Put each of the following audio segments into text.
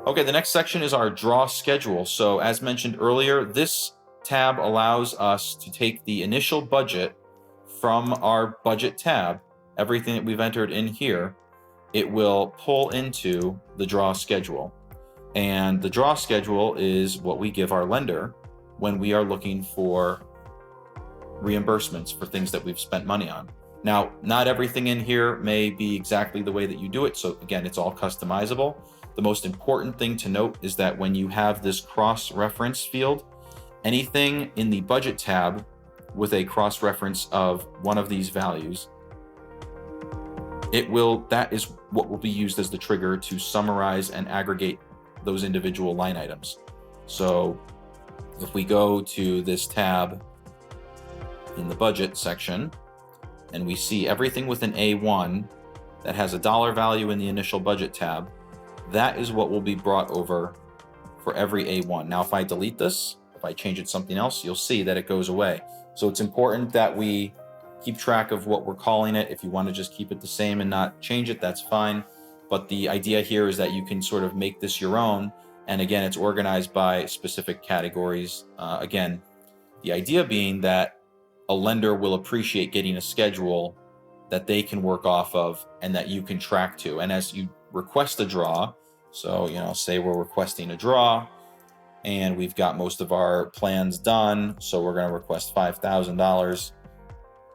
Okay, the next section is our draw schedule. So as mentioned earlier, this tab allows us to take the initial budget from our budget tab, everything that we've entered in here, it will pull into the draw schedule. And the draw schedule is what we give our lender when we are looking for reimbursements for things that we've spent money on. Now, not everything in here may be exactly the way that you do it. So again, it's all customizable. The most important thing to note is that when you have this cross-reference field, anything in the budget tab with a cross-reference of one of these values, that is what will be used as the trigger to summarize and aggregate those individual line items. So if we go to this tab in the budget section and we see everything with an A1 that has a dollar value in the initial budget tab, that is what will be brought over for every A1. Now, if I delete this, if I change it to something else, you'll see that it goes away. So it's important that we keep track of what we're calling it. If you want to just keep it the same and not change it, that's fine. But the idea here is that you can sort of make this your own. And again, it's organized by specific categories. Again, the idea being that a lender will appreciate getting a schedule that they can work off of and that you can track to. And as you request a draw, so, say we're requesting a draw and we've got most of our plans done. So we're going to request $5,000.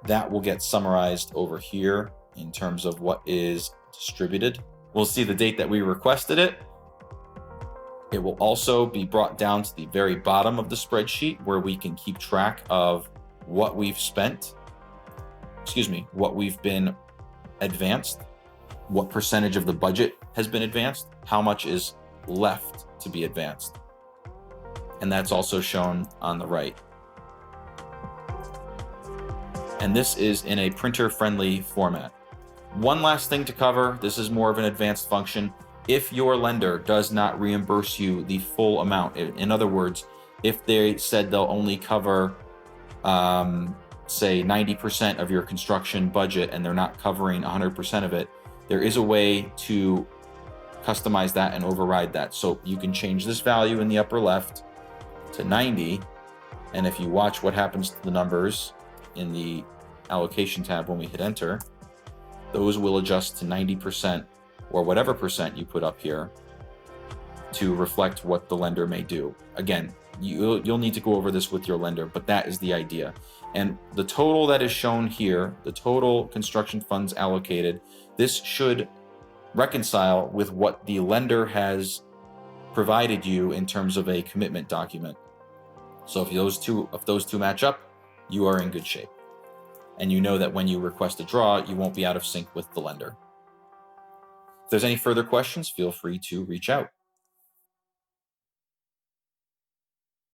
That will get summarized over here in terms of what is distributed. We'll see the date that we requested it. It will also be brought down to the very bottom of the spreadsheet where we can keep track of what we've spent, what we've been advanced, what percentage of the budget has been advanced, how much is left to be advanced. And that's also shown on the right. And this is in a printer-friendly format. One last thing to cover, this is more of an advanced function. If your lender does not reimburse you the full amount, in other words, if they said they'll only cover, say 90% of your construction budget and they're not covering 100% of it, there is a way to customize that and override that. So you can change this value in the upper left to 90. And if you watch what happens to the numbers in the allocation tab when we hit enter, those will adjust to 90% or whatever percent you put up here to reflect what the lender may do. Again, you'll need to go over this with your lender, but that is the idea. And the total that is shown here, the total construction funds allocated, this should reconcile with what the lender has provided you in terms of a commitment document. So if those two match up, you are in good shape. And you know that when you request a draw, you won't be out of sync with the lender. If there's any further questions, feel free to reach out.